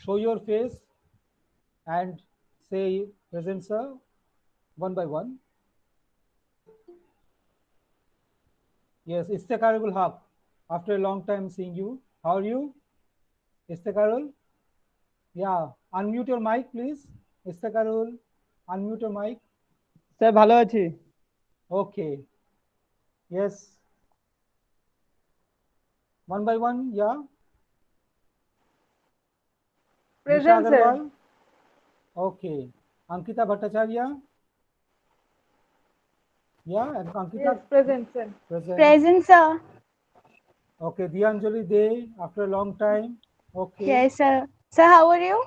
show your face and say present sir one by one. Yes, Istekarul Haq. After a long time seeing you. How are you? Istekarul? Yeah. Unmute your mic, please. Istekarul, unmute your mic. Sir ভালো আছি। Okay. Yes. One by one, yeah. Present, sir. Agarwal. Okay. Ankita Bhattacharya. Yeah, and Ankita. Yes, present, sir. Present, sir. Okay, Dianjali Day, after a long time. Okay. Yes, sir. Sir, how are you?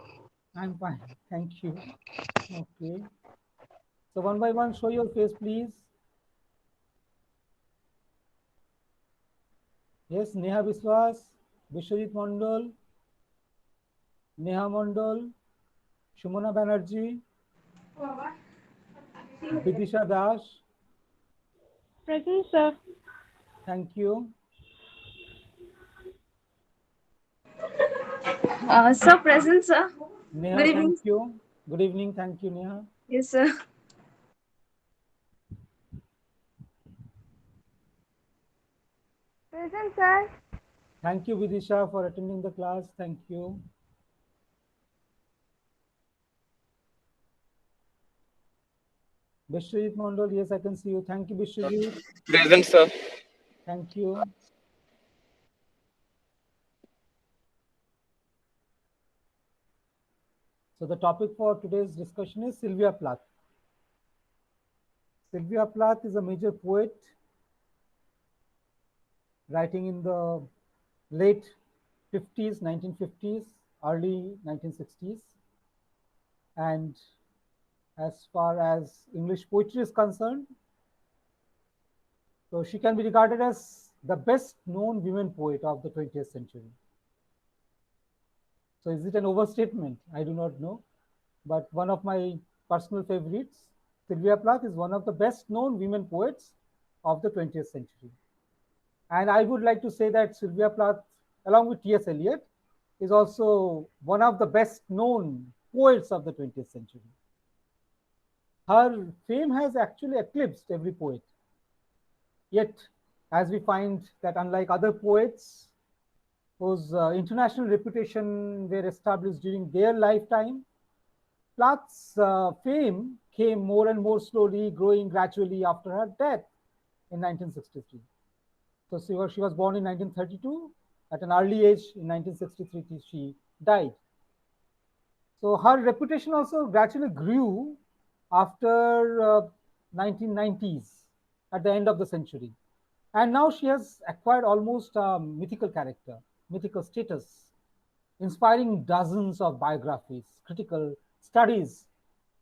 I'm fine. Thank you. Okay. So one by one, show your face, please. Yes, Neha Biswas, Vishwajit Mondal, Neha Mondal, Shumana Banerjee, Vidisha Das. Present, sir. Thank you. Sir, present, sir. Neha, Good evening. thank you. Good evening. Thank you, Neha. Yes, sir. Present, sir. Thank you, Vidisha, for attending the class. Thank you. Vishwajit Mondal, yes, I can see you. Thank you, Vishwajit. Present, sir. Thank you. So the topic for today's discussion is Sylvia Plath. Sylvia Plath is a major poet writing in the late 50s, 1950s, early 1960s. And as far as English poetry is concerned, so she can be regarded as the best known women poet of the 20th century. So is it an overstatement? I do not know. But one of my personal favorites, Sylvia Plath is one of the best known women poets of the 20th century. And I would like to say that Sylvia Plath, along with T.S. Eliot, is also one of the best known poets of the 20th century. Her fame has actually eclipsed every poet. Yet, as we find that unlike other poets whose international reputation were established during their lifetime, Plath's fame came more and more slowly, growing gradually after her death in 1963. So she was born in 1932. At an early age, in 1963, she died. So her reputation also gradually grew after 1990s, at the end of the century. And now she has acquired almost a mythical character, mythical status, inspiring dozens of biographies, critical studies,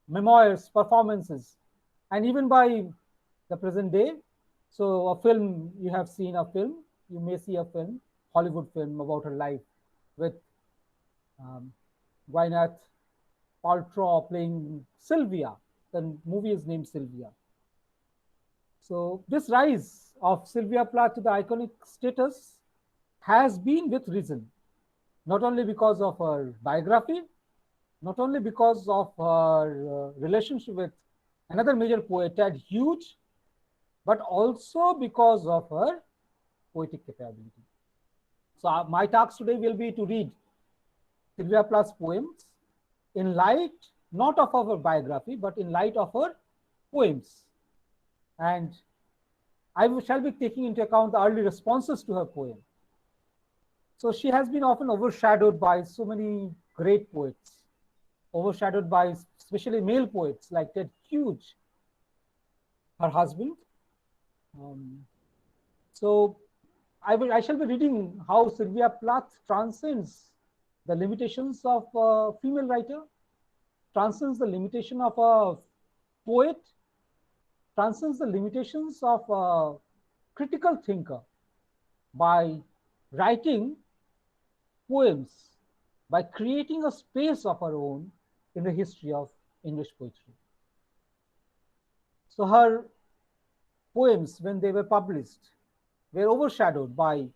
memoirs, performances, and even by the present day. So a film, you have seen a film, you may see a film, Hollywood film about her life with Gwyneth Paltrow playing Sylvia. The movie is named Sylvia. So this rise of Sylvia Plath to the iconic status has been with reason, not only because of her biography, not only because of her relationship with another major poet, Ted Hughes, but also because of her poetic capability. So my task today will be to read Sylvia Plath's poems in light not of her biography, but in light of her poems. And I shall be taking into account the early responses to her poem. So she has been often overshadowed by so many great poets, overshadowed by especially male poets like Ted Hughes, her husband. So I shall be reading how Sylvia Plath transcends the limitations of a female writer, transcends the limitation of a poet, transcends the limitations of a critical thinker by writing poems, by creating a space of her own in the history of English poetry. So her poems, when they were published, were overshadowed by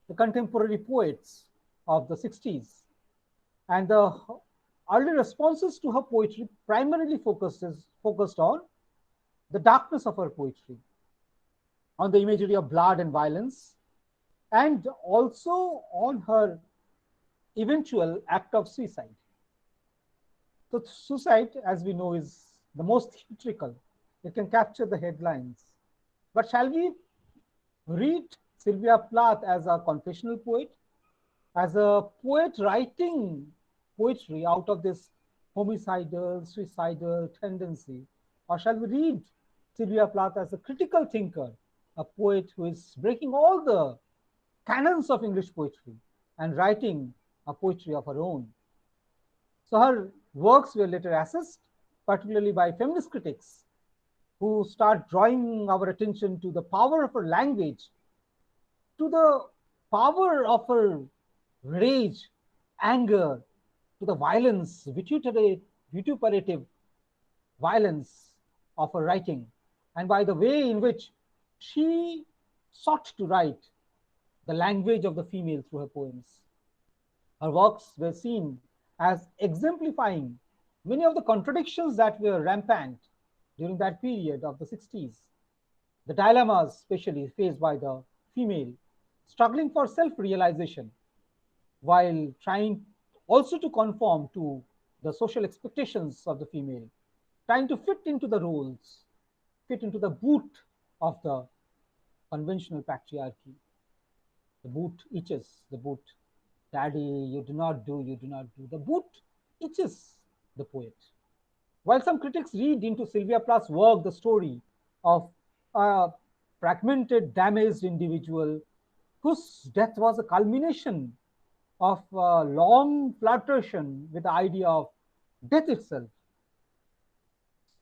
the contemporary poets of the 60s. And the early responses to her poetry primarily focused on the darkness of her poetry, on the imagery of blood and violence, and also on her eventual act of suicide. So suicide, as we know, is the most theatrical. It can capture the headlines. But shall we read Sylvia Plath as a confessional poet, as a poet writing poetry out of this homicidal, suicidal tendency? Or shall we read Sylvia Plath as a critical thinker, a poet who is breaking all the canons of English poetry and writing a poetry of her own? So her works were later assessed, particularly by feminist critics, who start drawing our attention to the power of her language, to the power of her rage, anger, to the violence, vituperative violence of her writing, and by the way in which she sought to write the language of the female through her poems. Her works were seen as exemplifying many of the contradictions that were rampant during that period of the 60s, the dilemmas especially faced by the female, struggling for self-realization while trying also to conform to the social expectations of the female, trying to fit into the roles, fit into the boot of the conventional patriarchy. The boot itches, the boot, daddy, you do not do, you do not do. The boot itches the poet. While some critics read into Sylvia Plath's work the story of a fragmented, damaged individual whose death was a culmination of a long flirtation with the idea of death itself.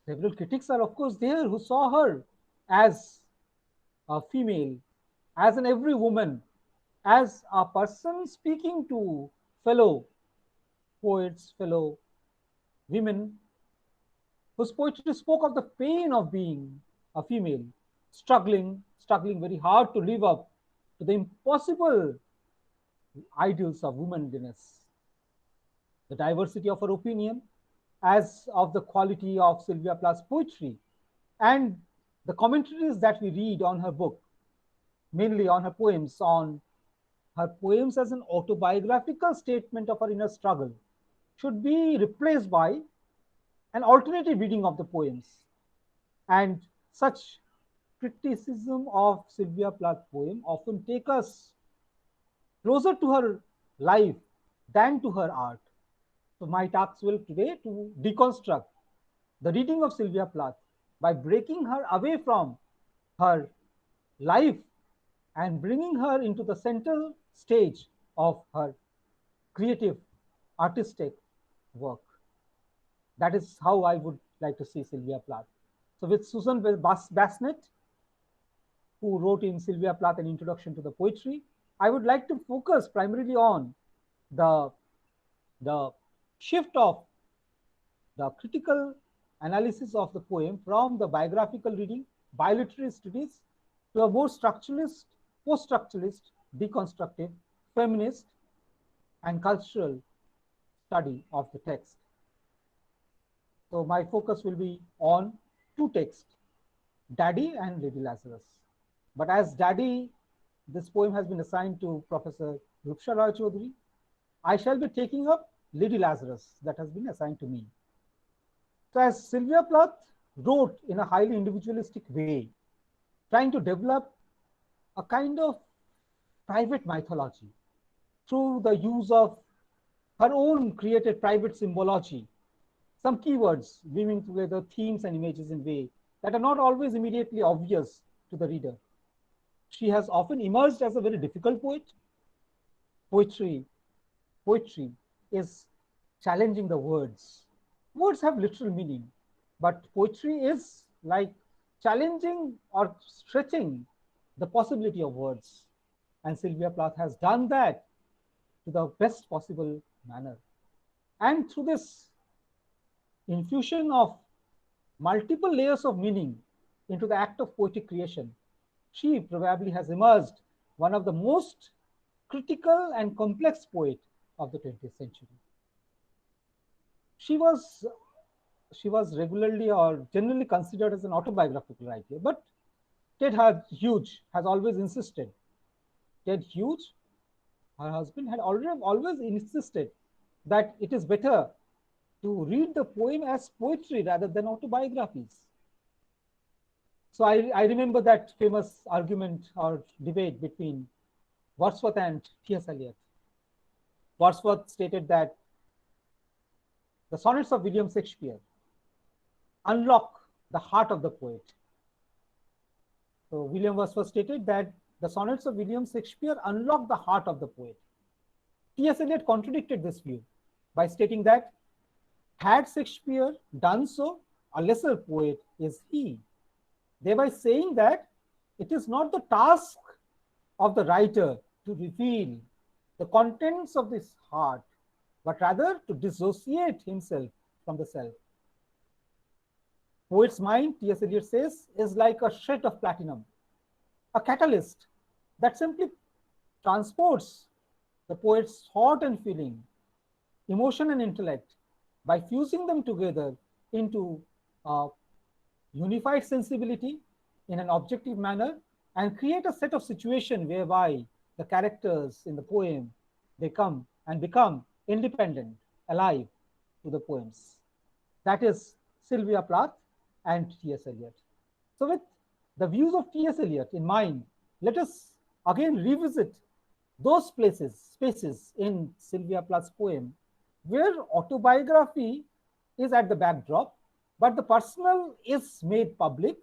Several critics are, of course, there who saw her as a female, as an every woman, as a person speaking to fellow poets, fellow women, whose poetry spoke of the pain of being a female, struggling very hard to live up to the impossible ideals of womanliness. The diversity of her opinion, as of the quality of Sylvia Plath's poetry, and the commentaries that we read on her book, mainly on her poems as an autobiographical statement of her inner struggle, should be replaced by an alternative reading of the poems. And such criticism of Sylvia Plath's poem often take us closer to her life than to her art. So my task will today to deconstruct the reading of Sylvia Plath by breaking her away from her life and bringing her into the central stage of her creative, artistic work. That is how I would like to see Sylvia Plath. So with Susan Bassnett, who wrote in Sylvia Plath an introduction to the poetry, I would like to focus primarily on the shift of the critical analysis of the poem from the biographical reading, biliterary studies, to a more structuralist, post-structuralist, deconstructive, feminist, and cultural study of the text. So my focus will be on two texts, Daddy and Lady Lazarus. But as Daddy, this poem has been assigned to Professor Rupsha Roy Chaudhary, I shall be taking up Lady Lazarus that has been assigned to me. So as Sylvia Plath wrote in a highly individualistic way, trying to develop a kind of private mythology through the use of her own created private symbology, some keywords weaving together themes and images in a way that are not always immediately obvious to the reader. She has often emerged as a very difficult poet. Poetry is challenging the words. Words have literal meaning, but poetry is like challenging or stretching the possibility of words. And Sylvia Plath has done that to the best possible manner. And through this infusion of multiple layers of meaning into the act of poetic creation, she probably has emerged one of the most critical and complex poet of the 20th century. she was regularly or generally considered as an autobiographical writer, but Ted Hughes has always insisted. Ted Hughes, her husband, had always insisted that it is better to read the poem as poetry rather than autobiographies. So I remember that famous argument or debate between Wordsworth and T.S. Eliot. Wordsworth stated that the sonnets of William Shakespeare unlock the heart of the poet. So William Wordsworth stated that the sonnets of William Shakespeare unlock the heart of the poet. T.S. Eliot contradicted this view by stating that had Shakespeare done so, a lesser poet is he, thereby saying that it is not the task of the writer to reveal the contents of this heart, but rather to dissociate himself from the self. Poet's mind, T.S. Eliot says, is like a shred of platinum, a catalyst that simply transports the poet's thought and feeling, emotion and intellect by fusing them together into a unified sensibility in an objective manner and create a set of situations whereby the characters in the poem, they come and become independent, alive to the poems. That is Sylvia Plath and T.S. Eliot. So with the views of T.S. Eliot in mind, let us again revisit those spaces in Sylvia Plath's poem where autobiography is at the backdrop, but the personal is made public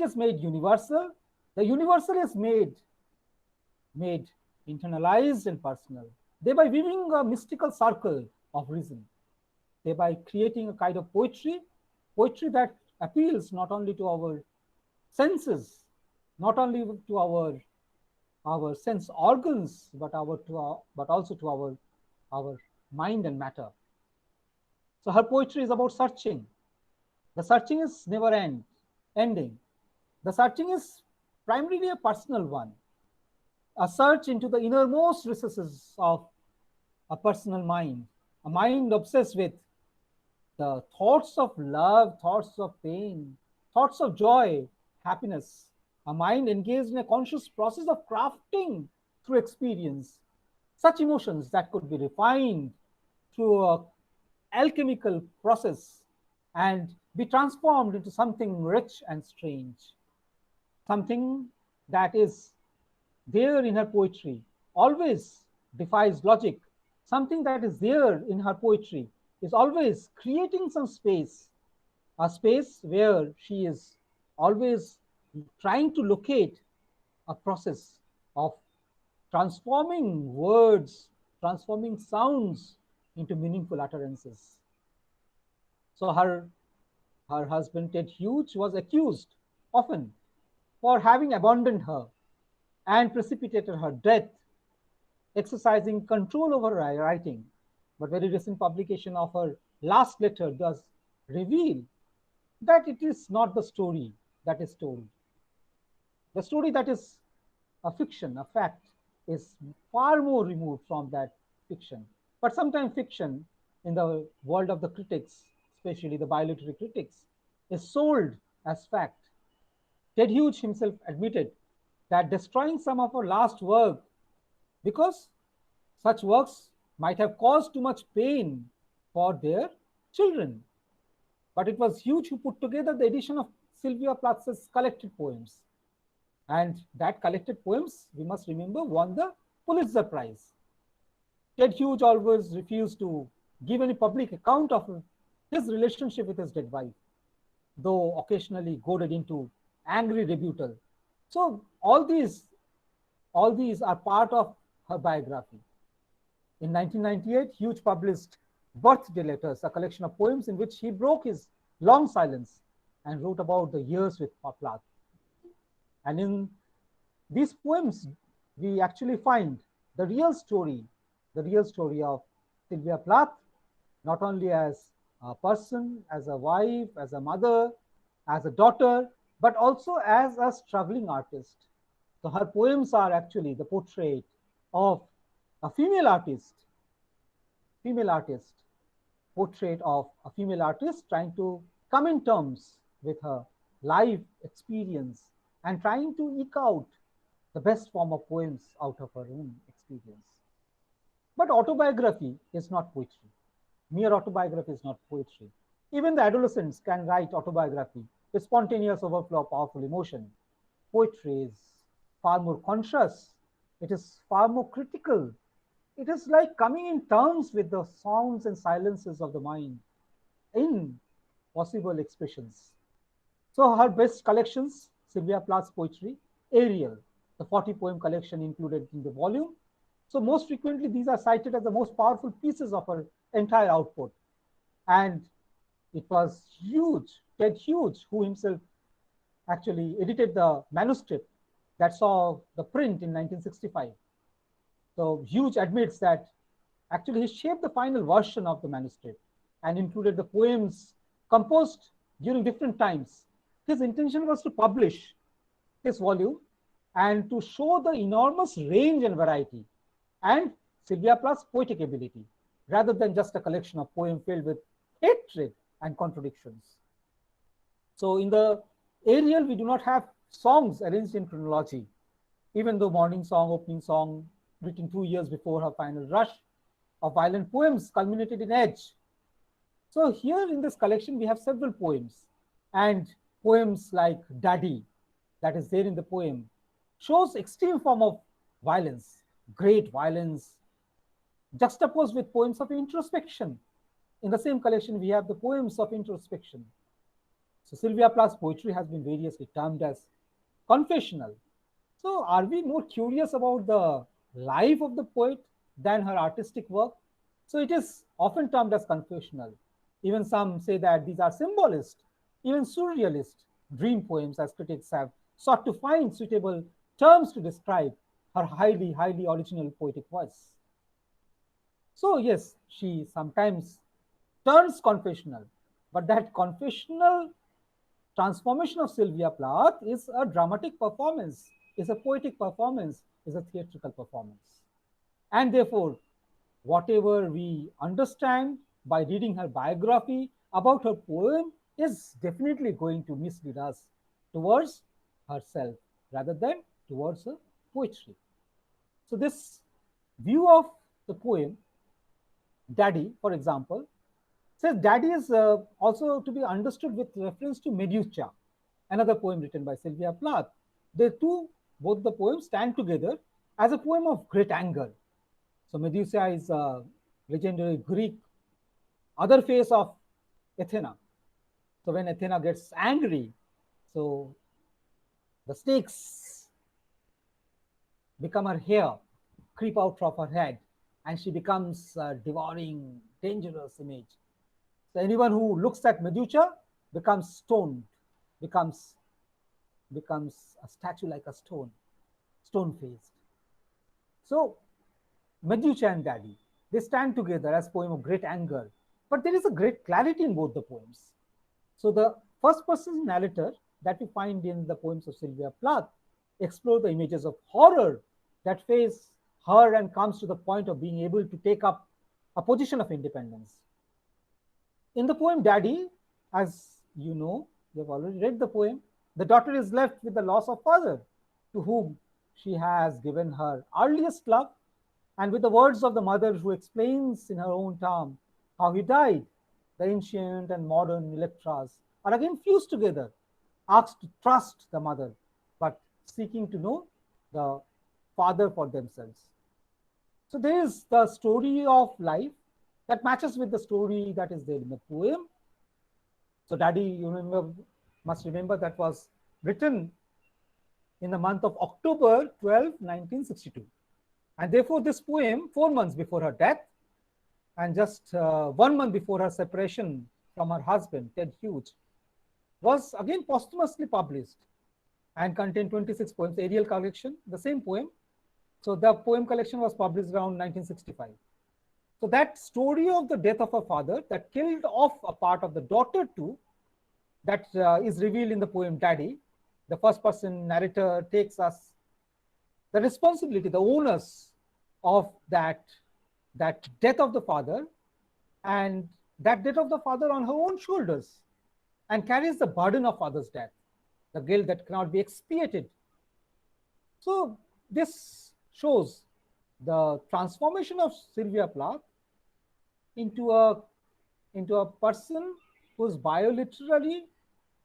is made universal, the universal is made internalized and personal, thereby weaving a mystical circle of reason, thereby creating a kind of poetry that appeals not only to our senses, not only to our sense organs, but also to our mind and matter. So her poetry is about searching. The searching is never ending. The searching is primarily a personal one, a search into the innermost recesses of a personal mind, a mind obsessed with the thoughts of love, thoughts of pain, thoughts of joy, happiness, a mind engaged in a conscious process of crafting through experience such emotions that could be refined through an alchemical process and be transformed into something rich and strange, something that is there in her poetry, always defies logic, something that is there in her poetry is always creating some space, a space where she is always trying to locate a process of transforming words, transforming sounds into meaningful utterances. So her husband, Ted Hughes, was accused often for having abandoned her and precipitated her death, exercising control over her writing. But very recent publication of her last letter does reveal that it is not the story that is told. The story that is a fiction, a fact, is far more removed from that fiction. But sometimes fiction in the world of the critics, especially the bioliterary critics, is sold as fact. Ted Hughes himself admitted that destroying some of her last work because such works might have caused too much pain for their children. But it was Hughes who put together the edition of Sylvia Plath's collected poems. And that collected poems, we must remember, won the Pulitzer Prize. Ted Hughes always refused to give any public account of his relationship with his dead wife, though occasionally goaded into angry rebuttal. So all these are part of her biography. In 1998, Hughes published Birthday Letters, a collection of poems in which he broke his long silence and wrote about the years with Plath. And in these poems, we actually find the real story of Sylvia Plath, not only as a person, as a wife, as a mother, as a daughter, but also as a struggling artist. So her poems are actually the portrait of a female artist portrait of a female artist trying to come in terms with her life experience and trying to eke out the best form of poems out of her own experience. But autobiography is not poetry. Mere autobiography is not poetry. Even the adolescents can write autobiography with spontaneous overflow of powerful emotion. Poetry is far more conscious. It is far more critical. It is like coming in terms with the sounds and silences of the mind in possible expressions. So her best collections, Sylvia Plath's poetry, Ariel, the 40 poem collection included in the volume. So most frequently, these are cited as the most powerful pieces of her entire output. And it was huge, Ted Hughes, who himself actually edited the manuscript that saw the print in 1965. So Hughes admits that actually he shaped the final version of the manuscript and included the poems composed during different times. His intention was to publish this volume and to show the enormous range and variety and Sylvia Plath's poetic ability, rather than just a collection of poems filled with hatred and contradictions. So in the Ariel, we do not have songs arranged in chronology, even though Morning Song, Opening Song, written 2 years before her final rush of violent poems culminated in Edge. So here in this collection, we have several poems, and poems like Daddy, that is there in the poem, shows extreme form of violence, great violence, juxtaposed with poems of introspection. In the same collection, we have the poems of introspection. So Sylvia Plath's poetry has been variously termed as confessional. So are we more curious about the life of the poet than her artistic work? So it is often termed as confessional. Even some say that these are symbolist, even surrealist dream poems, as critics have sought to find suitable terms to describe her highly, highly original poetic voice. So yes, she sometimes turns confessional, but that confessional transformation of Sylvia Plath is a dramatic performance, is a poetic performance, is a theatrical performance. And therefore, whatever we understand by reading her biography about her poem is definitely going to mislead us towards herself rather than towards her poetry. So this view of the poem, Daddy, for example, says Daddy is also to be understood with reference to Medusa, another poem written by Sylvia Plath. Both the poems stand together as a poem of great anger. So Medusa is a legendary Greek other face of Athena. So when Athena gets angry, so the snakes become her hair, creep out of her head, and she becomes a devouring, dangerous image. So anyone who looks at Medusa becomes stoned, becomes a statue like a stone, stone-faced. So Medusa and Daddy, they stand together as poem of great anger, but there is a great clarity in both the poems. So the first person narrator that we find in the poems of Sylvia Plath explore the images of horror that face her and comes to the point of being able to take up a position of independence. In the poem Daddy, as you know, you have already read the poem, the daughter is left with the loss of father, to whom she has given her earliest love, and with the words of the mother who explains in her own term how he died, the ancient and modern Electras are again fused together, asked to trust the mother, but seeking to know the father for themselves. So there is the story of life that matches with the story that is there in the poem. So Daddy, you must remember that was written in the month of October 12, 1962. And therefore this poem, 4 months before her death, and just 1 month before her separation from her husband, Ted Hughes, was again posthumously published and contained 26 poems, Ariel collection, the same poem. So the poem collection was published around 1965. So that story of the death of her father that killed off a part of the daughter too, that is revealed in the poem Daddy. The first person narrator takes us the responsibility, the onus of that death of the father, and that death of the father on her own shoulders and carries the burden of father's death, the guilt that cannot be expiated. So this shows the transformation of Sylvia Plath into a person whose bioliterary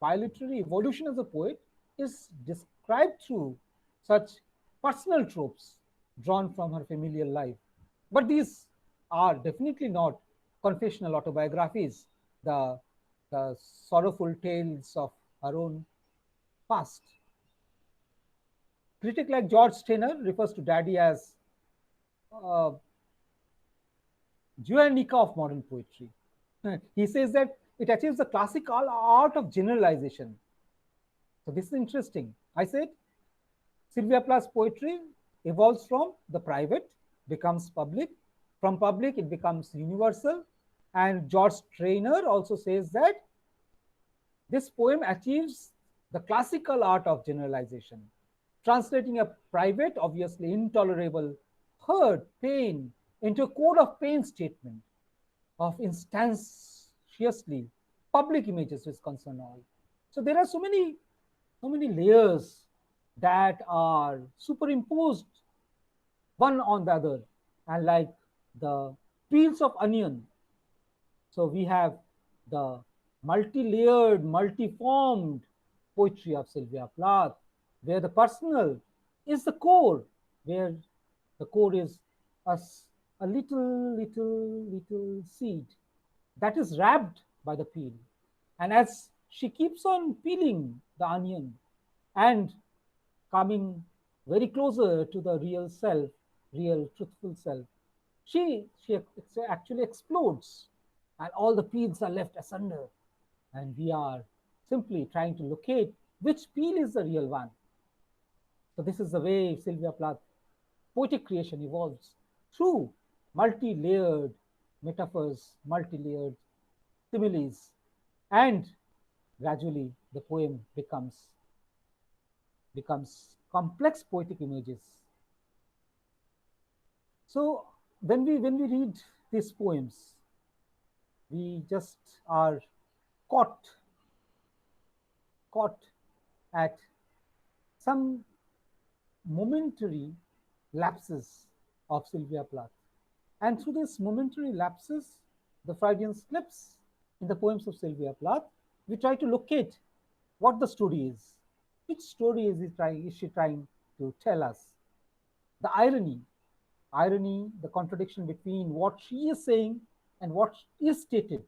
evolution as a poet is described through such personal tropes drawn from her familial life. But these are definitely not confessional autobiographies, the sorrowful tales of her own past. Critic like George Steiner refers to Daddy as Guernica of modern poetry. He says that it achieves the classical art of generalization. So this is interesting. I said Sylvia Plath's poetry evolves from the private, becomes public. From public, it becomes universal. And George Steiner also says that this poem achieves the classical art of generalization, translating a private, obviously intolerable hurt, pain into a code of pain statement of instantaneously public images is concerned all. So there are so many layers that are superimposed one on the other, and like the peels of onion. So we have the multi-layered, multi-formed poetry of Sylvia Plath, where the personal is the core, where the core is a little seed that is wrapped by the peel. And as she keeps on peeling the onion and coming very closer to the real self, real truthful self, she actually explodes, and all the peels are left asunder. And we are simply trying to locate which peel is the real one. So this is the way Sylvia Plath poetic creation evolves through multi-layered metaphors, multi-layered similes, and gradually the poem becomes complex poetic images. So when we read these poems, we just are caught at some momentary lapses of Sylvia Plath. And through these momentary lapses, the Freudian slips in the poems of Sylvia Plath, we try to locate what the story is. Which story is she trying to tell us? The irony, the contradiction between what she is saying and what is stated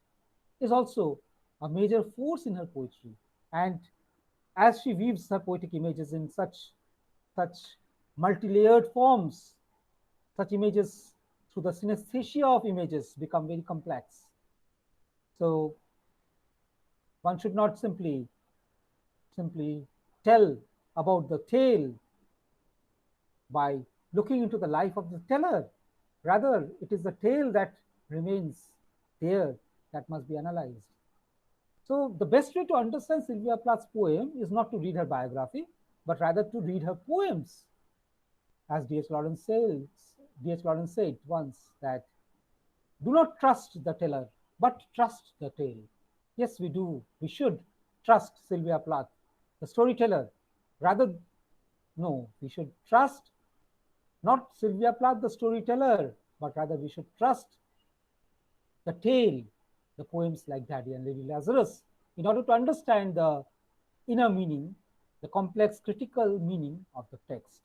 is also a major force in her poetry. And as she weaves her poetic images in such multi-layered forms, such images through the synesthesia of images become very complex. So one should not simply tell about the tale by looking into the life of the teller. Rather, it is the tale that remains there that must be analyzed. So the best way to understand Sylvia Plath's poem is not to read her biography, but rather to read her poems. As D.H. Lawrence said once that, do not trust the teller, but trust the tale. Yes, we do. We should trust Sylvia Plath, the storyteller. Rather, no, we should trust not Sylvia Plath, the storyteller, but rather we should trust the tale, the poems like Daddy and Lady Lazarus, in order to understand the inner meaning, the complex critical meaning of the text.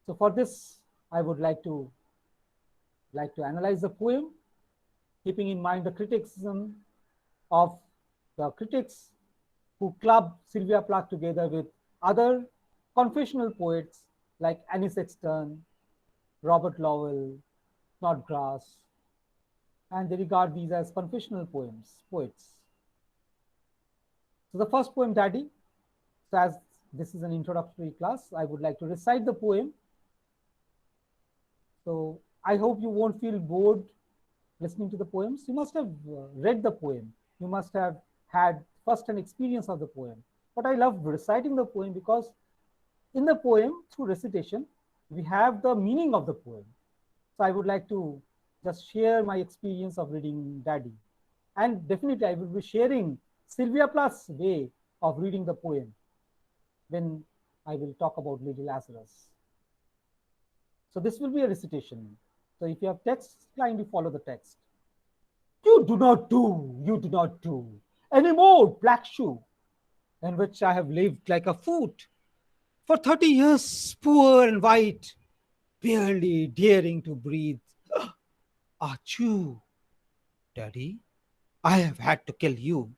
So for this, I would like to analyze the poem, keeping in mind the criticism of the critics who club Sylvia Plath together with other confessional poets like Annie Sexton, Robert Lowell, Snodgrass, and they regard these as confessional poets. So the first poem, Daddy. So as this is an introductory class, I would like to recite the poem. So I hope you won't feel bored listening to the poems. You must have read the poem. You must have had first-hand experience of the poem. But I love reciting the poem because in the poem, through recitation, we have the meaning of the poem. So I would like to just share my experience of reading Daddy. And definitely I will be sharing Sylvia Plath's way of reading the poem when I will talk about Lady Lazarus. So this will be a recitation. So if you have text, kindly follow the text. You do not do any more, black shoe, in which I have lived like a foot for 30 years, poor and white, barely daring to breathe. Achoo, Daddy, I have had to kill you.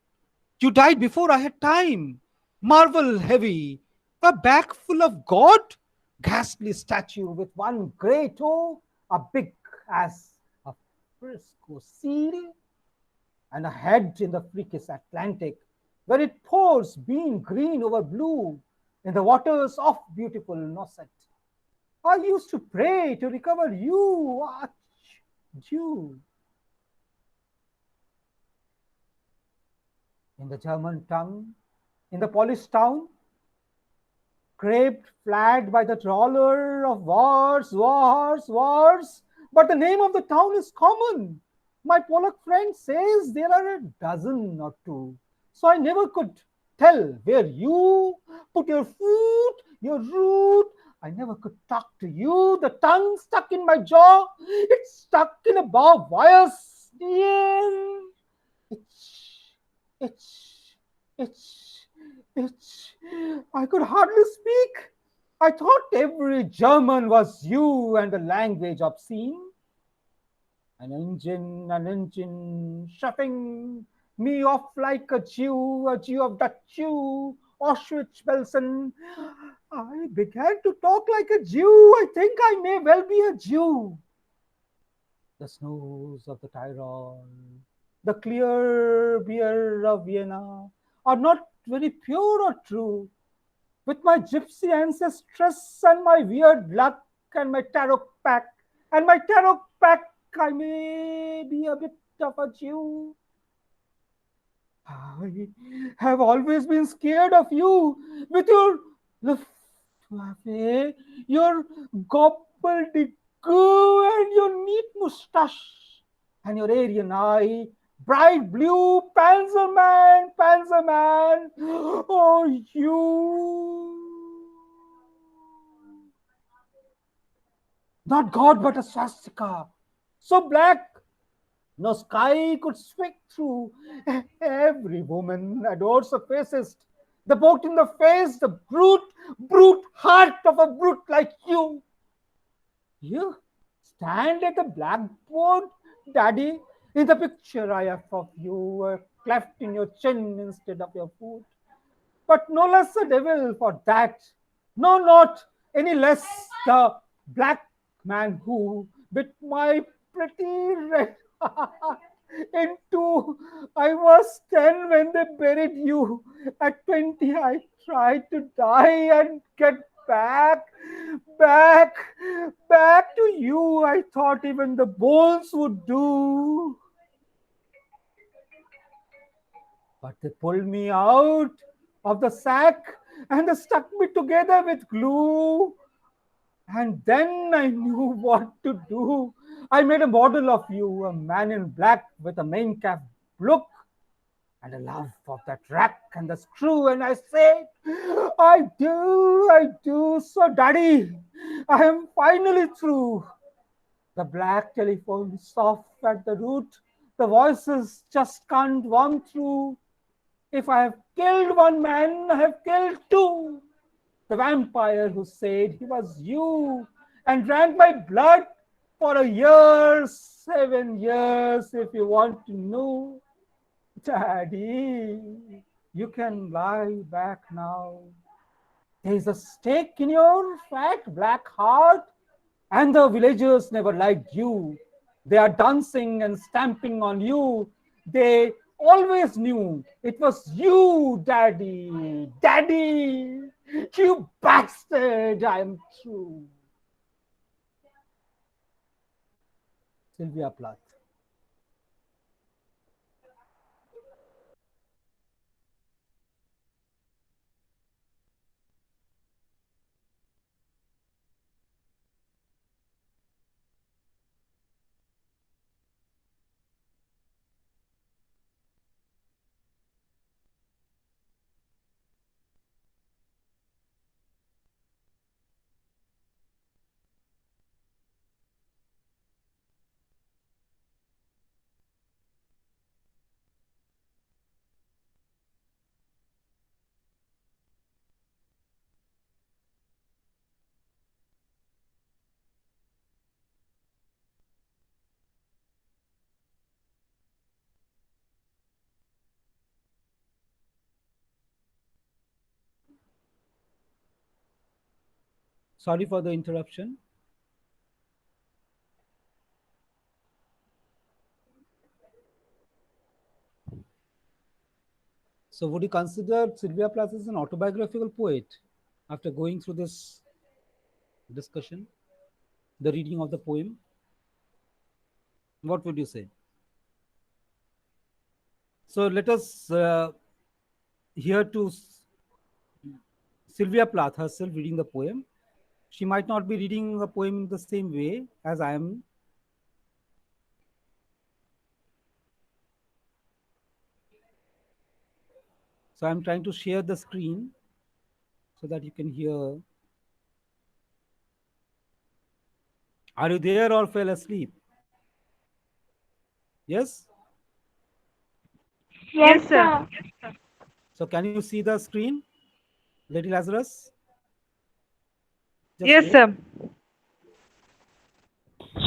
You died before I had time. Marvel heavy, a bag full of God, ghastly statue with one grey toe, a big as a frisco seal, and a head in the freakish Atlantic, where it pours being green over blue in the waters of beautiful Nauset. I used to pray to recover you, you. In the German tongue, in the Polish town, scraped flagged by the trawler of wars, wars, wars. But the name of the town is common. My Polak friend says there are a dozen or two. So I never could tell where you put your foot, your root. I never could talk to you. The tongue stuck in my jaw. It's stuck in a barbed wire. Yeah. Itch, itch, itch, itch. I could hardly speak. I thought every German was you and the language obscene. An engine, shoving me off like a Jew of Dutch Jew, Auschwitz, Belsen. I began to talk like a Jew. I think I may well be a Jew. The snows of the Tyrol, the clear beer of Vienna are not very pure or true. With my gypsy ancestress and my weird luck and my tarot pack, I may be a bit of a Jew. I have always been scared of you with your Luftwaffe, your gobbledygook and your neat moustache and your Aryan eye, bright blue Panzer man. Oh, you. Not God, but a swastika. So black no sky could speak through. Every woman adores a fascist. The boat in the face, the brute heart of a brute like you. You stand at the blackboard, Daddy. In the picture I have of you, a cleft in your chin instead of your foot. But no less a devil for that. No, not any less the black man who bit my pretty red into. I was 10 when they buried you. At 20, I tried to die and get back, back, back to you. I thought even the bones would do. But they pulled me out of the sack and they stuck me together with glue. And then I knew what to do. I made a model of you, a man in black with a main cap look and a love of that rack and the screw. And I said, I do. So, Daddy, I am finally through. The black telephone is soft at the root. The voices just can't warm through. If I have killed one man, I have killed two. The vampire who said he was you and drank my blood for a year, 7 years, if you want to know. Daddy, you can lie back now. There is a stake in your fat black heart, and the villagers never liked you. They are dancing and stamping on you. They always knew it was you, Daddy. Daddy, you bastard, I am true. Sylvia Plath. Sorry for the interruption. So would you consider Sylvia Plath as an autobiographical poet after going through this discussion, the reading of the poem? What would you say? So let us hear to Sylvia Plath herself reading the poem. She might not be reading the poem in the same way as I am. So I'm trying to share the screen so that you can hear. Are you there or fell asleep? Yes? Yes, sir. So can you see the screen, Lady Lazarus? Just Yes, wait. sir.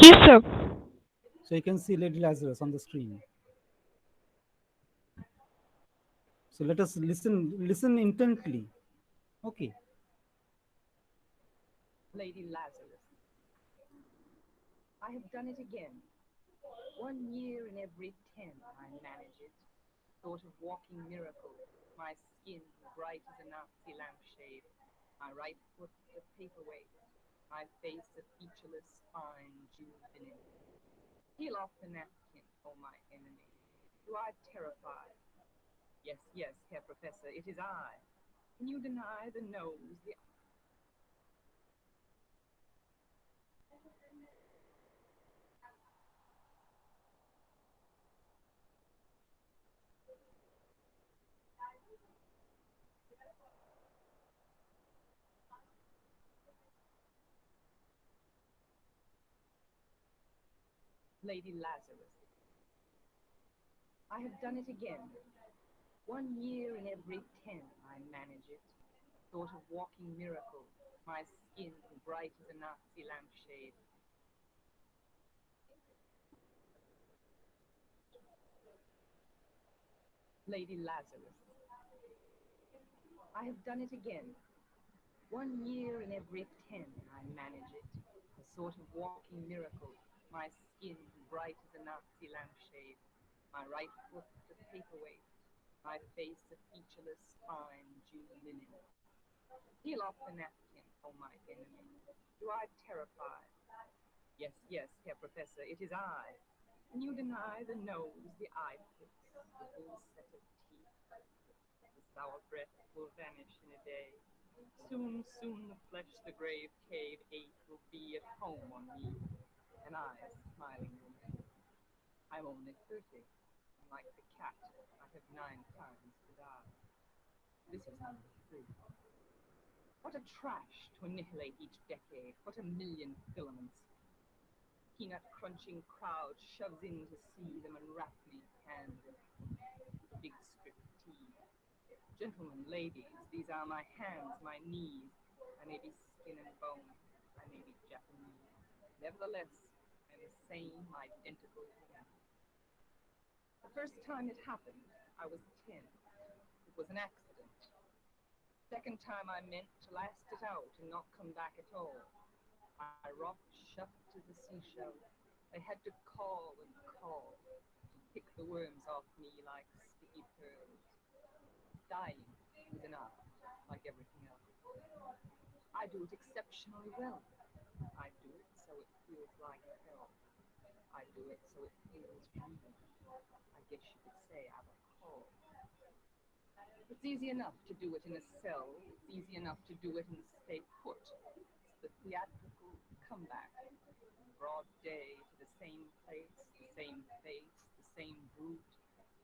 Yes, sir. So you can see Lady Lazarus on the screen. So let us listen intently. Okay. Lady Lazarus. I have done it again. 1 year in every 10 I manage it. Sort of walking miracle. My skin bright as a Nazi lampshade. My right foot a paperweight. My face a featureless, fine jewel linen. Peel off the napkin, oh my enemy. Do I terrify? Yes, yes, Herr Professor, it is I. Can you deny the nose, the Lady Lazarus? I have done it again. 1 year in every 10 I manage it. Sort of walking miracle. My skin bright as a Nazi lampshade. Lady Lazarus. I have done it again. 1 year in every 10 I manage it. A sort of walking miracle. My skin bright as a Nazi lampshade. My right foot a paperweight. My face a featureless, fine jewel linen. Peel off the napkin, oh my enemy. Do I terrify? Yes, yes, Herr Professor, it is I. Can you deny the nose, the eye pits, the full set of teeth? The sour breath will vanish in a day. Soon, soon the flesh, the grave cave ache will be at home on me. And I, a smiling woman. I'm only 30, and like the cat, I have 9 times to die. This is number 3. What a trash to annihilate each decade. What a million filaments. Peanut crunching crowd shoves in to see them and wrap me hand. Big strip of tea. Gentlemen, ladies, these are my hands, my knees. I may be skin and bone. I may be Japanese. Nevertheless, I'm the same identical woman. The first time it happened, I was 10. It was an accident. Second time I meant to last it out and not come back at all. I rocked shut to the seashell. They had to call and call to pick the worms off me like sticky pearls. Dying is an art, like everything else. I do it exceptionally well. I do it so it feels like hell. I do it so it feels real. I guess you could say I'm a call. It's easy enough to do it in a cell. It's easy enough to do it and stay put. It's the theatrical comeback. Broad day to the same place, the same face, the same brute.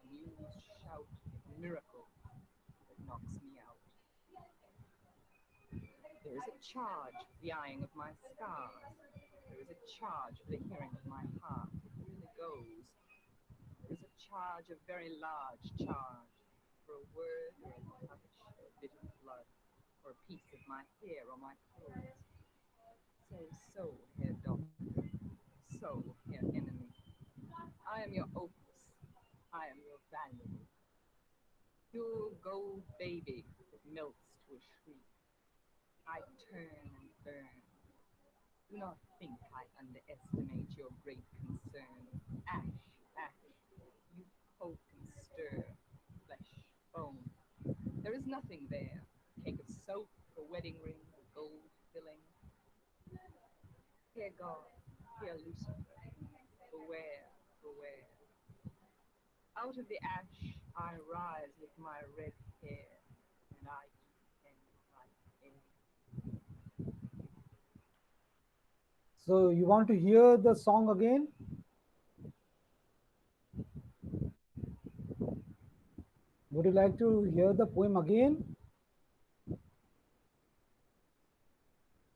Amused shout, miracle that knocks me out. There is a charge for the eyeing of my scars. There is a charge for the hearing of my heart. It really goes. There is a charge, a very large charge, for a word or a touch or a bit of blood, or a piece of my hair or my clothes. So, Herr Doctor, so, Herr Enemy, I am your opus, I am your value. Pure gold baby that melts to a shriek. I turn and burn, Do not think I underestimate your great concern. Ash, ash, you poke and stir, flesh, bone. There is nothing there. Cake of soap, a wedding ring, a gold filling. Hear God, hear Lucifer, beware, beware. Out of the ash I rise with my red hair, and I descend like air. So you want to hear the song again? Would you like to hear the poem again?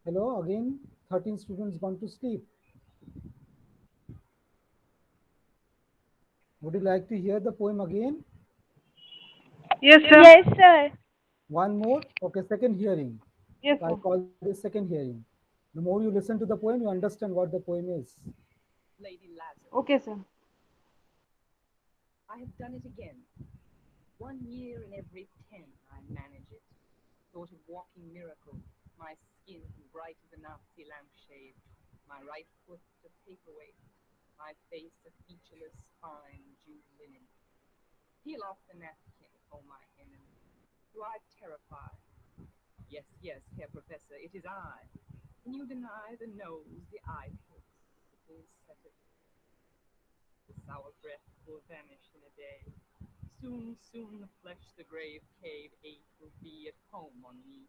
Hello, again, 13 students gone to sleep. Would you like to hear the poem again? Yes, sir. Yes, sir. One more? Okay, second hearing. Yes, I sir. call this second hearing. The more you listen to the poem, you understand what the poem is. Lady Lazarus, Okay, sir. I have done it again. 1 year in every 10 I manage it. Sort of walking miracle. My skin bright as a Nazi lampshade. My right foot a paperweight. My face a featureless, fine June linen. Peel off the napkin, oh my enemy. Do I terrify? Yes, yes, Herr Professor, it is I. Can you deny the nose, the eye pits, the falsetto? The sour breath will vanish in a day. Soon, soon the flesh, the grave cave ache will be at home on me,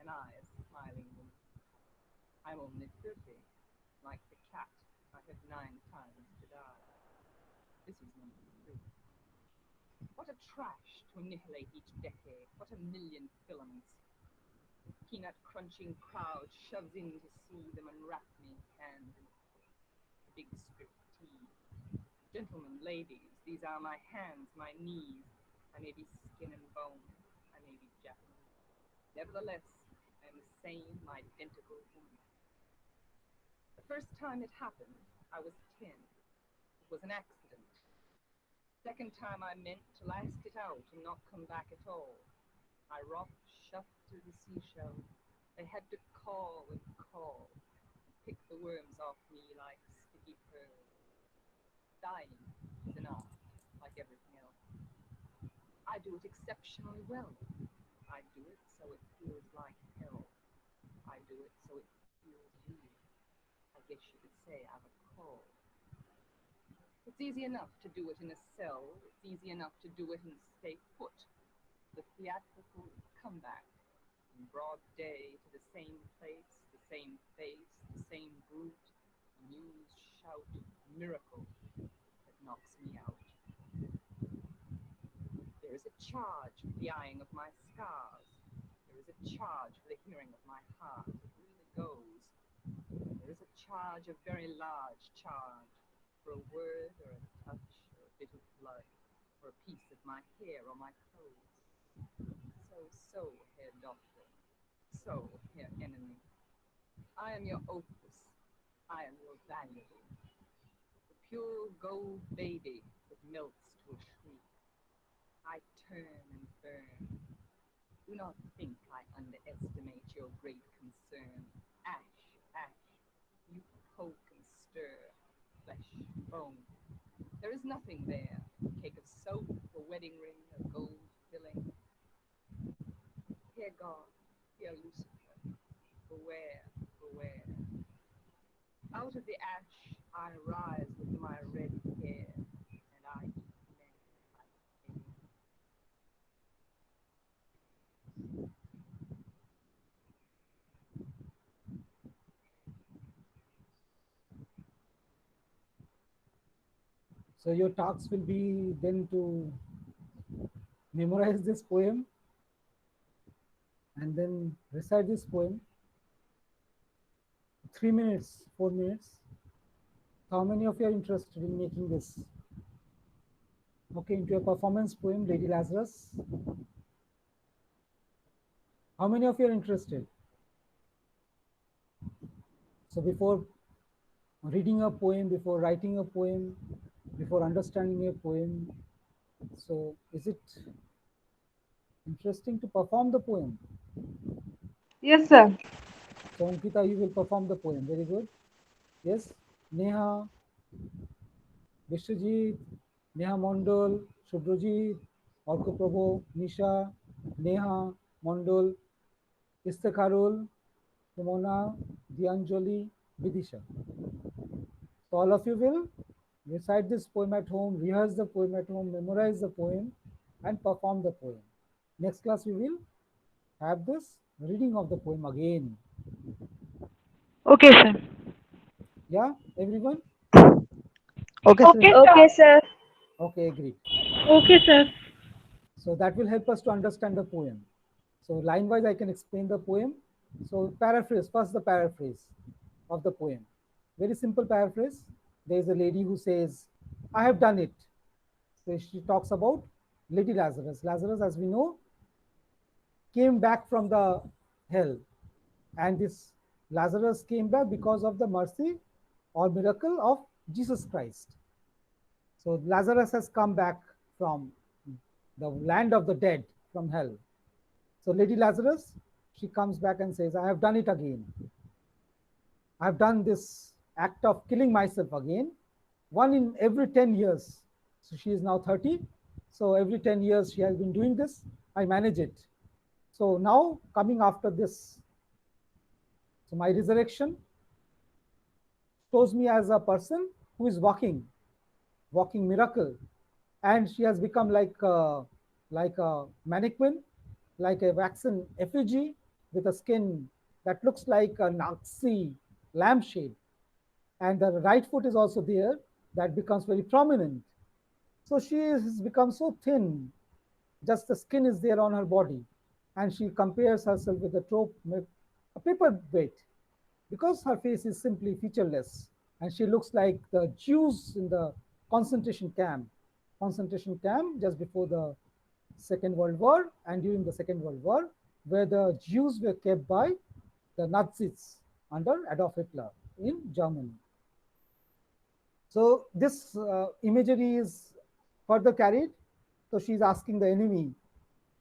and I a smiling woman. I'm only 30, like the cat, I have 9 times to die. This is number 3. What a trash to annihilate each decade, what a million filaments. The peanut crunching crowd shoves in to see them unwrap me, hand and foot. A big strip of tea. Gentlemen, ladies, these are my hands, my knees. I may be skin and bone, I may be Japanese. Nevertheless, I am the same identical woman. The first time it happened, I was 10. It was an accident. Second time I meant to last it out and not come back at all. I rocked shut to the seashell. They had to call and call, pick the worms off me like sticky pearls. Dying is an art, like everything else. I do it exceptionally well. I do it so it feels like hell. I do it so it feels real. I guess you could say I'm a call. It's easy enough to do it in a cell. It's easy enough to do it and stay put. The theatrical comeback in broad day to the same place, the same face, the same brute. News shout miracle that knocks me out. There is a charge for the eyeing of my scars. There is a charge for the hearing of my heart. It really goes. There is a charge, a very large charge, for a word or a touch or a bit of blood, or a piece of my hair or my clothes. So, Herr Doctor. So, Herr Enemy. I am your opus. I am your valuable. The pure gold baby that melts to a shriek. I turn and burn. Do not think I underestimate your great concern. Ash, ash, you poke and stir, flesh, bone. There is nothing there. Cake of soap, a wedding ring, a gold filling. Hear God, hear Lucifer, beware, beware. Out of the ash I rise with my red hair, and I eat men like eggs. So your task will be then to memorize this poem and then recite this poem. 3 minutes, 4 minutes. How many of you are interested in making this? Okay, into a performance poem, Lady Lazarus. How many of you are interested? So before reading a poem, before writing a poem, before understanding a poem, so is it interesting to perform the poem? Yes, sir. So Ankita, you will perform the poem. Very good. Yes. Neha, Vishwajit, Neha Mondol, Shubhrajit, Orko Nisha, Neha Mondol, Istakharul, Simona, Dianjali, Vidisha. So all of you will recite this poem at home, rehearse the poem at home, memorize the poem, and perform the poem. Next class we will have this reading of the poem again. Okay, sir. Yeah, everyone? Okay, Okay, sir. okay, sir. Okay, agreed. Okay, sir. So that will help us to understand the poem. So line wise, I can explain the poem. So paraphrase, first the paraphrase of the poem. Very simple paraphrase. There is a lady who says, I have done it. So she talks about Lady Lazarus. Lazarus, as we know, came back from the hell. And this Lazarus came back because of the mercy or miracle of Jesus Christ. So Lazarus has come back from the land of the dead, from hell. So Lady Lazarus, she comes back and says, I have done it again. I have done this act of killing myself again, one in every 10 years. So she is now 30. So every 10 years she has been doing this. I manage it. So now coming after this, so my resurrection shows me as a person who is walking miracle. And she has become like a mannequin, like a waxen effigy with a skin that looks like a Nazi lampshade. And the right foot is also there, that becomes very prominent. So she has become so thin, just the skin is there on her body. And she compares herself with a paperweight, because her face is simply featureless. And she looks like the Jews in the concentration camp just before the Second World War and during the Second World War, where the Jews were kept by the Nazis under Adolf Hitler in Germany. So this imagery is further carried. So she's asking the enemy,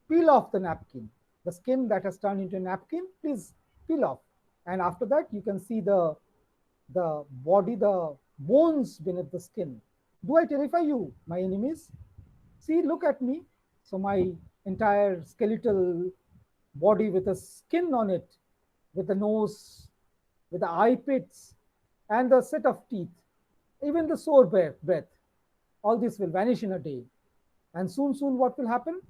peel off the napkin. The skin that has turned into a napkin, please peel off. And after that, you can see the body, the bones beneath the skin. Do I terrify you, my enemies? See, look at me. So my entire skeletal body with a skin on it, with the nose, with the eye pits, and the set of teeth, even the sore breath, all this will vanish in a day. And soon what will happen?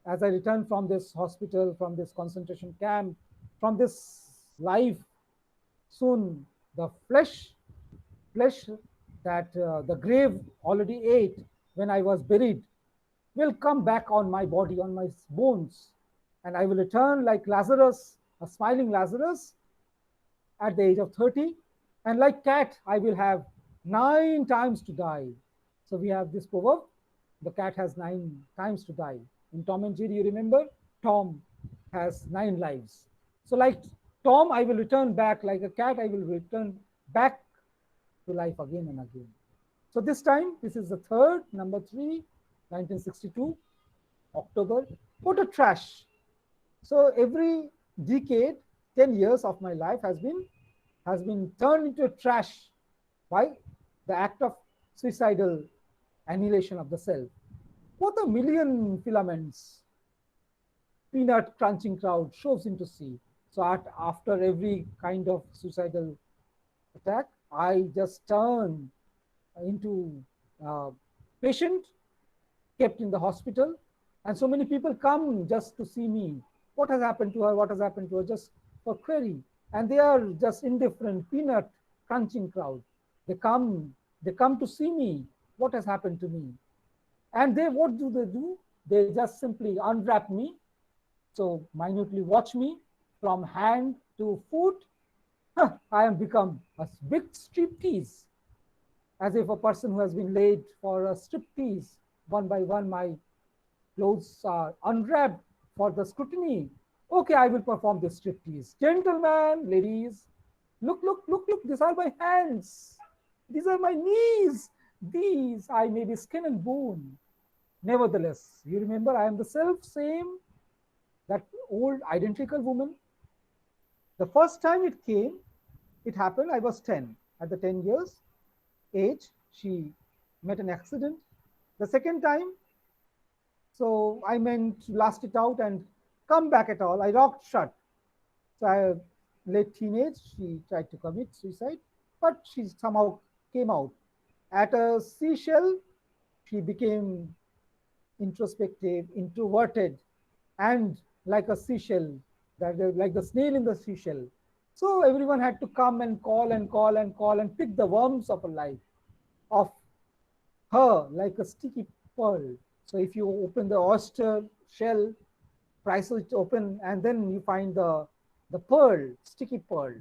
As I return from this hospital, from this concentration camp, from this life, soon the flesh that the grave already ate when I was buried will come back on my body, on my bones. And I will return like Lazarus, a smiling Lazarus at the age of 30. And like cat, I will have 9 times to die. So we have this proverb, the cat has 9 times to die. In Tom and Jerry, you remember, Tom has 9 lives. So like Tom, I will return back. Like a cat, I will return back to life again and again. So this time, this is the third, number 3, 1962, October. Put a trash. So every decade, 10 years of my life has been turned into a trash by the act of suicidal annihilation of the self. What a million filaments, peanut crunching crowd shoves into sea. So after every kind of suicidal attack, I just turn into patient kept in the hospital. And so many people come just to see me. What has happened to her? What has happened to her? Just for query. And they are just indifferent, peanut crunching crowd. They come to see me. What has happened to me? And what do? They just simply unwrap me. So minutely watch me from hand to foot. I am become a big striptease, as if a person who has been laid for a striptease. One by one, my clothes are unwrapped for the scrutiny. Okay, I will perform this striptease. Gentlemen, ladies, look, these are my hands. These are my knees. These I may be skin and bone. Nevertheless, you remember I am the self same, that old identical woman. The first time it came, it happened, I was 10. At the 10 years age, she met an accident. The second time, so I meant to last it out and come back at all. I rocked shut. So late teenage, she tried to commit suicide, but she somehow came out. At a seashell, she became introspective, introverted, and like a seashell, like the snail in the seashell. So everyone had to come and call and call and call and pick the worms of a life, of her, like a sticky pearl. So if you open the oyster shell, price it open, and then you find the pearl, sticky pearl.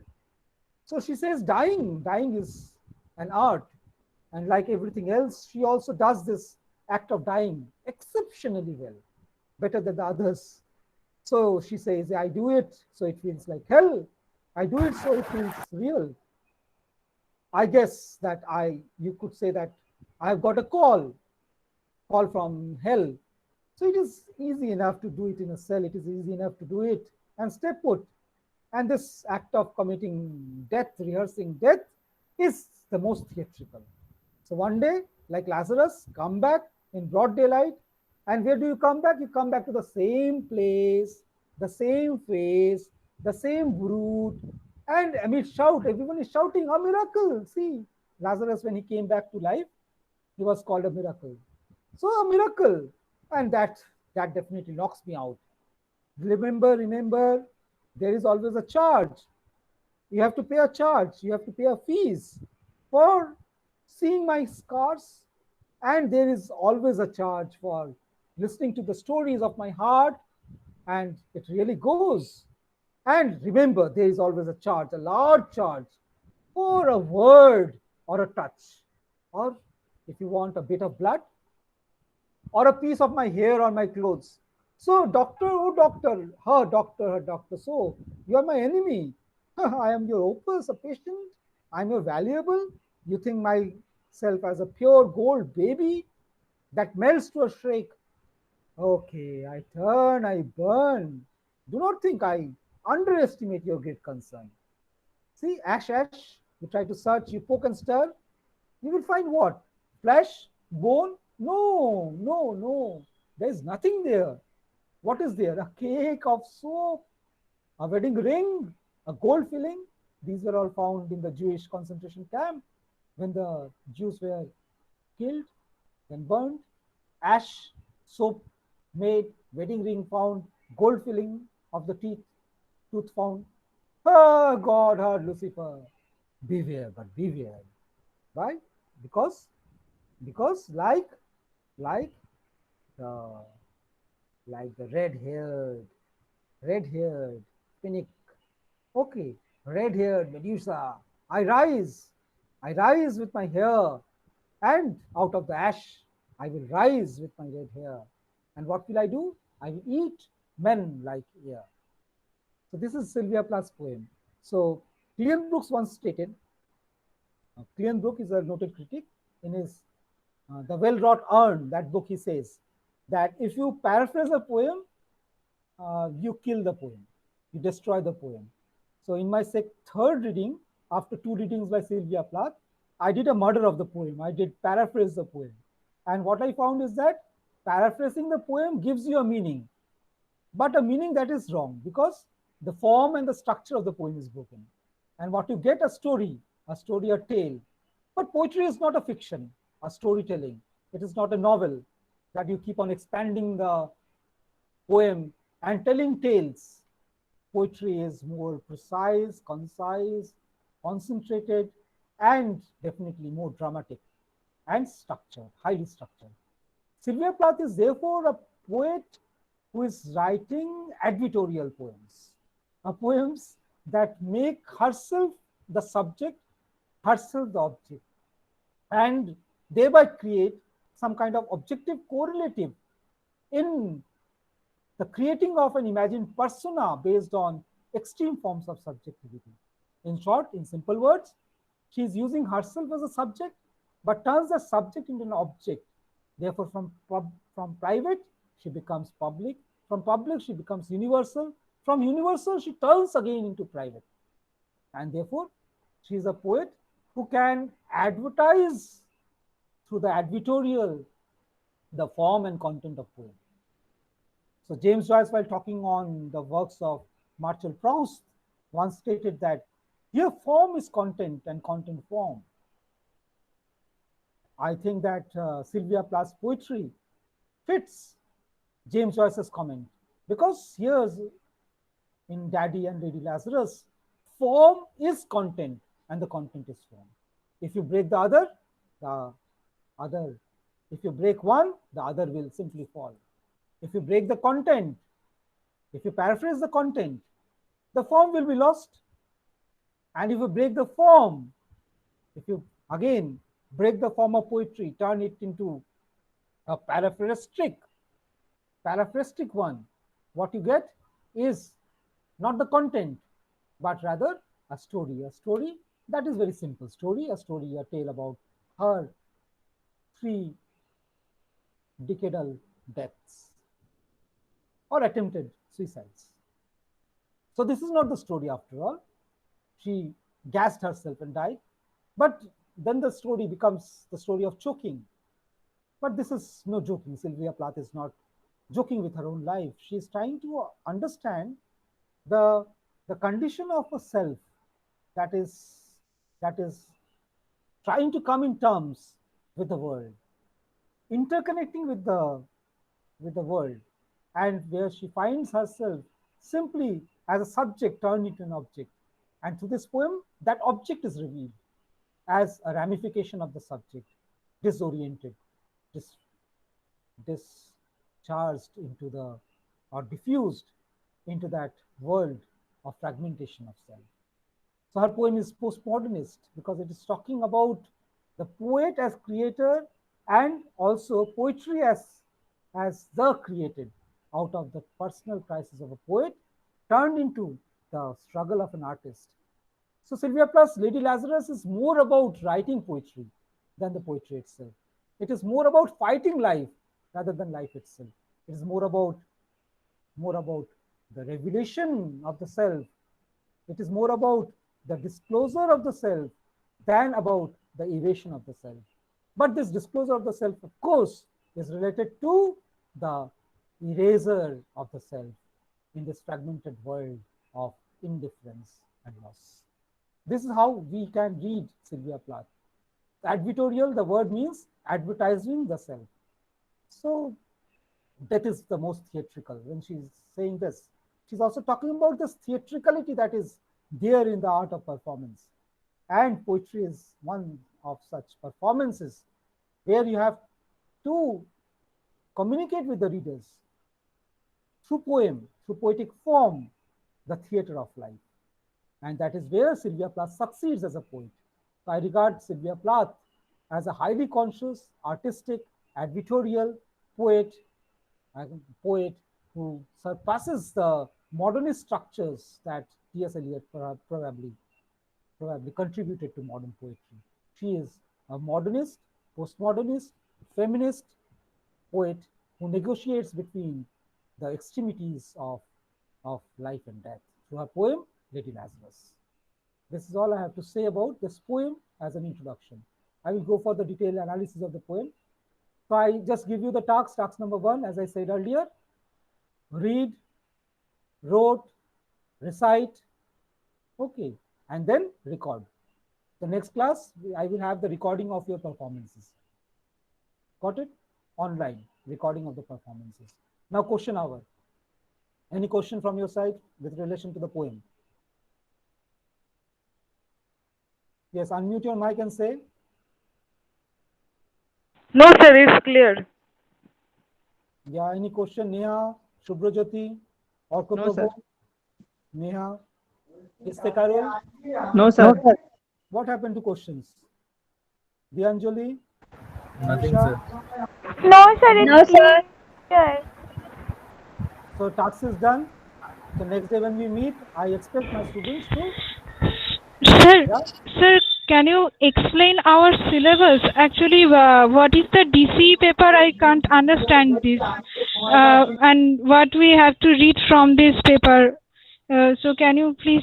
So she says dying is an art. And like everything else, she also does this act of dying exceptionally well, better than the others. So she says, I do it so it feels like hell. I do it so it feels real. I guess that you could say that I've got a call from hell. So it is easy enough to do it in a cell. It is easy enough to do it and stay put. And this act of committing death, rehearsing death, is the most theatrical. So one day, like Lazarus, come back in broad daylight. And where do you come back? You come back to the same place, the same face, the same brute. And amid shout, everyone is shouting, a miracle. See, Lazarus, when he came back to life, he was called a miracle. So a miracle. And that definitely knocks me out. Remember, there is always a charge. You have to pay a charge. You have to pay a fees for seeing my scars. And there is always a charge for listening to the stories of my heart. And it really goes. And remember, there is always a charge, a large charge for a word or a touch. Or if you want a bit of blood, or a piece of my hair on my clothes. So, doctor, oh doctor, her doctor. So, you are my enemy. I am your opus, a patient. I'm your valuable. You think myself as a pure gold baby that melts to a shake. Okay, I turn, I burn. Do not think I underestimate your great concern. See, ash, you try to search, you poke and stir. You will find what? Flesh? Bone? No. There's nothing there. What is there? A cake of soap, a wedding ring, a gold filling. These were all found in the Jewish concentration camp when the Jews were killed, then burned. Ash, soap made, wedding ring found, gold filling of the tooth found. Oh, God heard Lucifer. Beware, but beware. Why? Because like the red-haired Finnick. Okay, red-haired Medusa. I rise with my hair, and out of the ash, I will rise with my red hair. And what will I do? I will eat men like air. So this is Sylvia Plath's poem. So Cleon Brooks once stated, Cleon Brooks is a noted critic. In his The Well-Wrought Urn, that book, he says that if you paraphrase a poem, you kill the poem, you destroy the poem. So in my third reading, after 2 readings by Sylvia Plath, I did a murder of the poem. I did paraphrase the poem. And what I found is that paraphrasing the poem gives you a meaning, but a meaning that is wrong because the form and the structure of the poem is broken. And what you get, a story, a tale. But poetry is not a fiction, a storytelling. It is not a novel that you keep on expanding the poem and telling tales. Poetry is more precise, concise, concentrated, and definitely more dramatic and structured, highly structured. Sylvia Plath is therefore a poet who is writing advertorial poems, poems that make herself the subject, herself the object, and thereby create some kind of objective correlative in the creating of an imagined persona based on extreme forms of subjectivity. In short, in simple words, she is using herself as a subject, but turns the subject into an object. Therefore, from private, she becomes public. From public, she becomes universal. From universal, she turns again into private. And therefore, she is a poet who can advertise through the advertorial the form and content of poem. So James Joyce, while talking on the works of Marcel Proust, once stated that here form is content and content form. I think that Sylvia Plath's poetry fits James Joyce's comment, because here's in Daddy and Lady Lazarus, form is content and the content is form. If you break the other, if you break one, the other will simply fall. If you break the content, if you paraphrase the content, the form will be lost. And if you break the form, if you again break the form of poetry, turn it into a paraphrastic one, what you get is not the content, but rather a story that is very simple, a tale about her 3 decadal deaths or attempted suicides. So this is not the story after all. She gassed herself and died, but then the story becomes the story of choking. But this is no joking. Sylvia Plath is not joking with her own life. She is trying to understand the condition of a self that is trying to come in terms with the world, interconnecting with the world, and where she finds herself simply as a subject turned into an object. And through this poem, that object is revealed as a ramification of the subject, disoriented, discharged into the, or diffused into that world of fragmentation of self. So her poem is postmodernist because it is talking about the poet as creator and also poetry as the created out of the personal crisis of a poet turned into the struggle of an artist. So Sylvia Plath's Lady Lazarus is more about writing poetry than the poetry itself. It is more about fighting life rather than life itself. It is more about the revelation of the self. It is more about the disclosure of the self than about the evasion of the self. But this disclosure of the self, of course, is related to the eraser of the self in this fragmented world of indifference and loss. This is how we can read Sylvia Plath. Advertorial, the word means advertising the self. So that is the most theatrical. When she's saying this, she's also talking about this theatricality that is there in the art of performance. And poetry is one of such performances where you have to communicate with the readers through poem, through poetic form, the theater of life. And that is where Sylvia Plath succeeds as a poet. So I regard Sylvia Plath as a highly conscious, artistic, advertorial poet, who surpasses the modernist structures that T.S. Eliot probably contributed to modern poetry. She is a modernist, postmodernist, feminist poet who negotiates between the extremities of life and death through her poem, Lady Lazarus. This is all I have to say about this poem as an introduction. I will go for the detailed analysis of the poem. So I just give you the task number 1, as I said earlier. Read, wrote, recite, okay, and then record. The next class, I will have the recording of your performances. Got it? Online, recording of the performances. Now question hour. Any question from your side with relation to the poem? Yes, unmute your mic and say. No, sir, it's clear. Yeah, any question? Neha, Shubhrajyoti, or No, sir. Neha, Istekarul? No, sir. What happened to questions? Dianjali? Nothing, Nisha? sir. No, sir. No, sir. Clear. So task is done. So next day when we meet, I expect my students to. Sir, Yeah? sir, can you explain our syllabus? Actually, what is the DC paper? I can't understand this. And what we have to read from this paper. So can you please